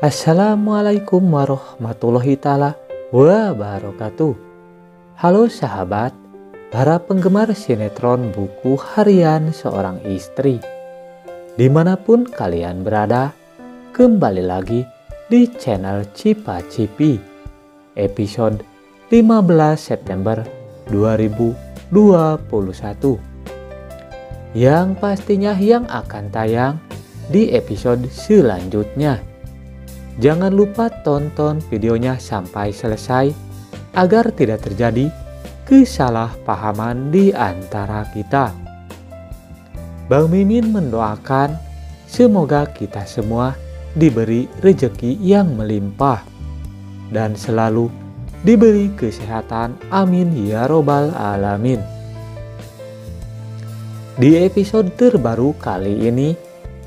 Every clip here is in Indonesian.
Assalamualaikum warahmatullahi ta'ala wabarakatuh. Halo sahabat, para penggemar sinetron buku harian seorang istri. Dimanapun kalian berada, kembali lagi di channel Cipa Cipi, episode 15 September 2021. Yang pastinya yang akan tayang di episode selanjutnya. Jangan lupa tonton videonya sampai selesai agar tidak terjadi kesalahpahaman di antara kita. Bang Mimin mendoakan semoga kita semua diberi rezeki yang melimpah dan selalu diberi kesehatan, amin ya robbal alamin. Di episode terbaru kali ini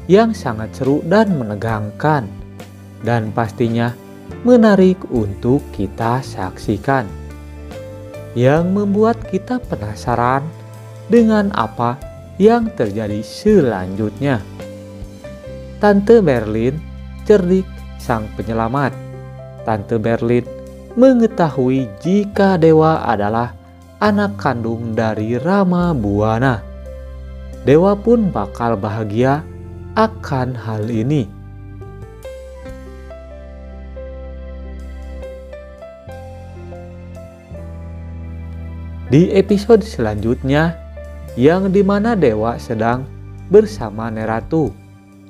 yang sangat seru dan menegangkan dan pastinya menarik untuk kita saksikan, yang membuat kita penasaran dengan apa yang terjadi selanjutnya. Tante Berlin cerdik sang penyelamat. Tante Berlin mengetahui jika Dewa adalah anak kandung dari Rama Buana. Dewa pun bakal bahagia akan hal ini. Di episode selanjutnya, yang dimana Dewa sedang bersama Neratu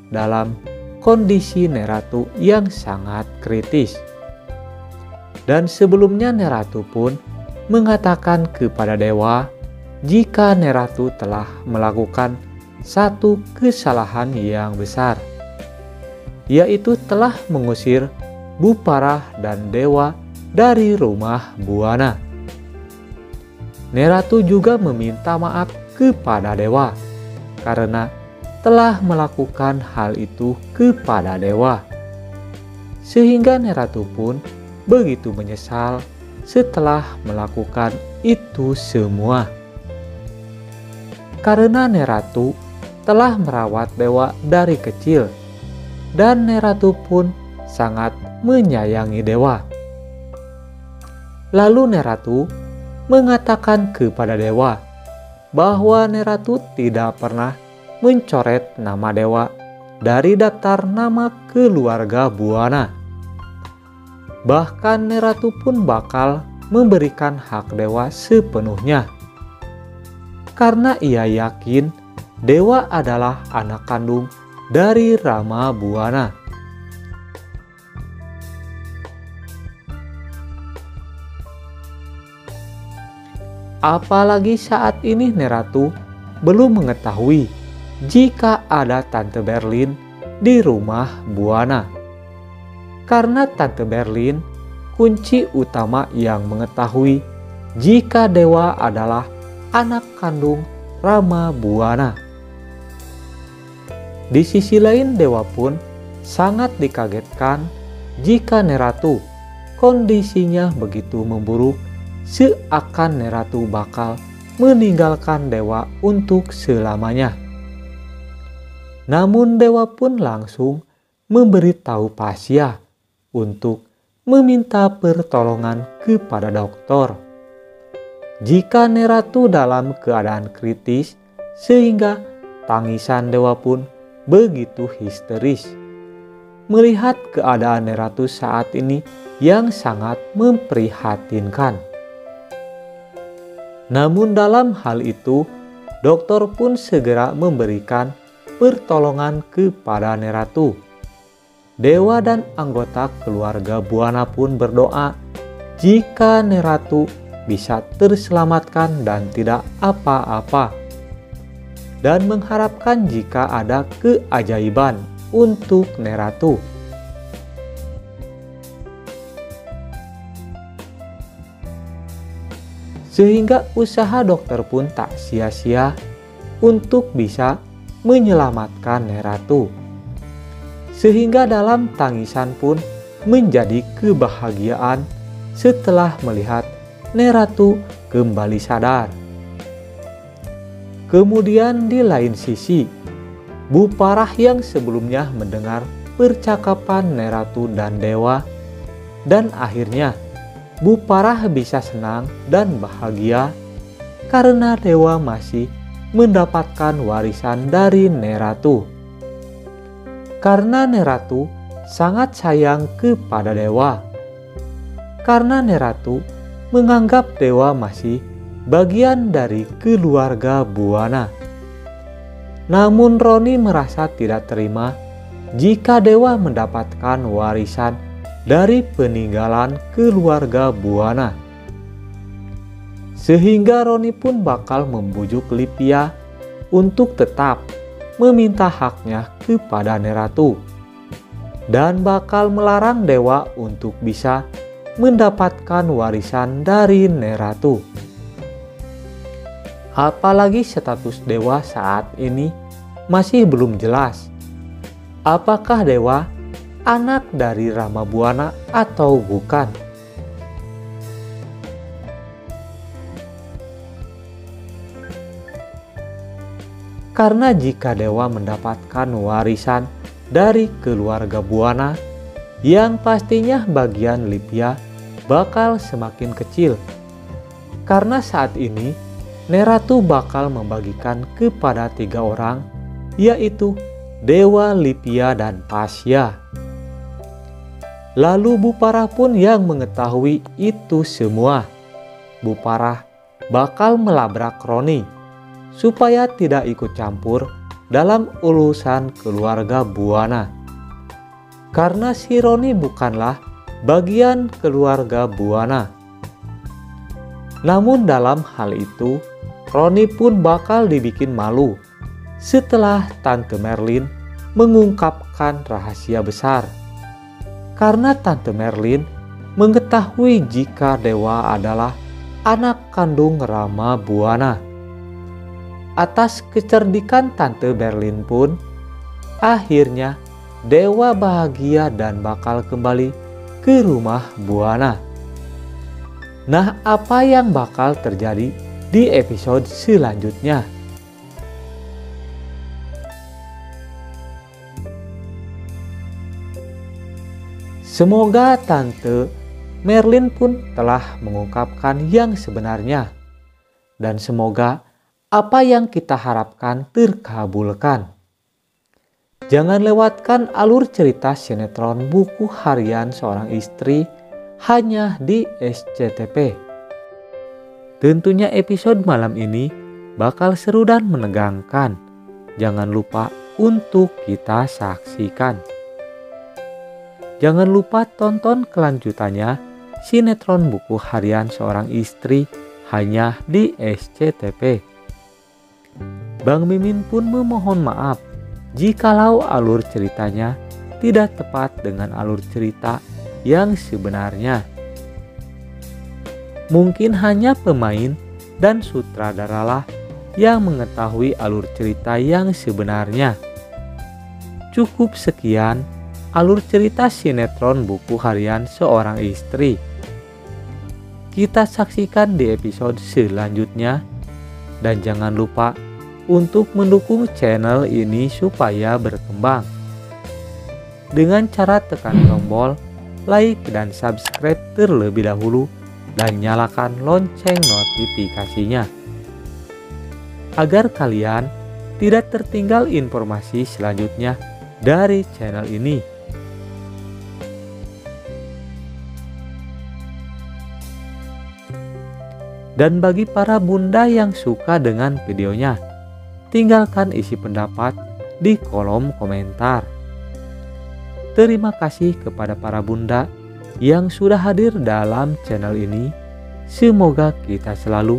dalam kondisi Neratu yang sangat kritis. Dan sebelumnya Neratu pun mengatakan kepada Dewa jika Neratu telah melakukan satu kesalahan yang besar, yaitu telah mengusir Buparah dan Dewa dari rumah Buana. Neratu juga meminta maaf kepada Dewa karena telah melakukan hal itu kepada Dewa. Sehingga Neratu pun begitu menyesal setelah melakukan itu semua. Karena Neratu telah merawat Dewa dari kecil dan Neratu pun sangat menyayangi Dewa. Lalu Neratu mengatakan kepada Dewa bahwa Neratu tidak pernah mencoret nama Dewa dari daftar nama keluarga Buana. Bahkan Neratu pun bakal memberikan hak Dewa sepenuhnya, karena ia yakin Dewa adalah anak kandung dari Rama Buana. Apalagi saat ini Neratu belum mengetahui jika ada Tante Berlin di rumah Buana. Karena Tante Berlin kunci utama yang mengetahui jika Dewa adalah anak kandung Rama Buana. Di sisi lain Dewa pun sangat dikagetkan jika Neratu kondisinya begitu memburuk, seakan Neratu bakal meninggalkan Dewa untuk selamanya. Namun Dewa pun langsung memberitahu Pasya untuk meminta pertolongan kepada dokter jika Neratu dalam keadaan kritis, sehingga tangisan Dewa pun begitu histeris melihat keadaan Neratu saat ini yang sangat memprihatinkan. Namun dalam hal itu, dokter pun segera memberikan pertolongan kepada Neratu. Dewa dan anggota keluarga Buana pun berdoa jika Neratu bisa terselamatkan dan tidak apa-apa, dan mengharapkan jika ada keajaiban untuk Neratu. Sehingga usaha dokter pun tak sia-sia untuk bisa menyelamatkan Neratu. Sehingga dalam tangisan pun menjadi kebahagiaan setelah melihat Neratu kembali sadar. Kemudian di lain sisi, Buparah yang sebelumnya mendengar percakapan Neratu dan dewa, dan akhirnya Buparah bisa senang dan bahagia karena dewa masih mendapatkan warisan dari Neratu. Karena Neratu sangat sayang kepada dewa. Karena Neratu menganggap dewa masih bagian dari keluarga Buana. Namun Roni merasa tidak terima jika dewa mendapatkan warisan dari peninggalan keluarga Buana. Sehingga Roni pun bakal membujuk Lipia untuk tetap meminta haknya kepada Neratu dan bakal melarang dewa untuk bisa mendapatkan warisan dari Neratu. Apalagi status dewa saat ini masih belum jelas. Apakah dewa anak dari Rama Buana atau bukan? Karena jika dewa mendapatkan warisan dari keluarga Buana, yang pastinya bagian Lipia bakal semakin kecil. Karena saat ini Neratu bakal membagikan kepada 3 orang, yaitu Dewa, Lipia, dan Pasya. Lalu Buparah pun yang mengetahui itu semua. Buparah bakal melabrak Roni supaya tidak ikut campur dalam urusan keluarga Buana. Karena si Roni bukanlah bagian keluarga Buana. Namun dalam hal itu, Roni pun bakal dibikin malu setelah Tante Merlin mengungkapkan rahasia besar. Karena Tante Merlin mengetahui jika dewa adalah anak kandung Rama Buana. Atas kecerdikan Tante Merlin pun, akhirnya dewa bahagia dan bakal kembali ke rumah Buana. Nah, apa yang bakal terjadi di episode selanjutnya? Semoga Tante Merlin pun telah mengungkapkan yang sebenarnya. Dan semoga apa yang kita harapkan terkabulkan. Jangan lewatkan alur cerita sinetron Buku Harian Seorang Istri hanya di SCTV. Tentunya episode malam ini bakal seru dan menegangkan. Jangan lupa untuk kita saksikan. Jangan lupa tonton kelanjutannya sinetron Buku Harian Seorang Istri hanya di SCTV. Bang Mimin pun memohon maaf jikalau alur ceritanya tidak tepat dengan alur cerita yang sebenarnya. Mungkin hanya pemain dan sutradaralah yang mengetahui alur cerita yang sebenarnya. Cukup sekian alur cerita sinetron Buku Harian Seorang Istri. Kita saksikan di episode selanjutnya. Dan jangan lupa untuk mendukung channel ini supaya berkembang dengan cara tekan tombol like dan subscribe terlebih dahulu dan nyalakan lonceng notifikasinya agar kalian tidak tertinggal informasi selanjutnya dari channel ini. Dan bagi para bunda yang suka dengan videonya, tinggalkan isi pendapat di kolom komentar. Terima kasih kepada para bunda yang sudah hadir dalam channel ini. Semoga kita selalu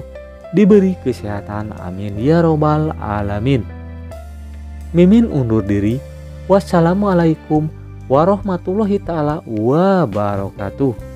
diberi kesehatan, amin ya robbal alamin. Mimin undur diri. Wassalamualaikum warahmatullahi taala wabarakatuh.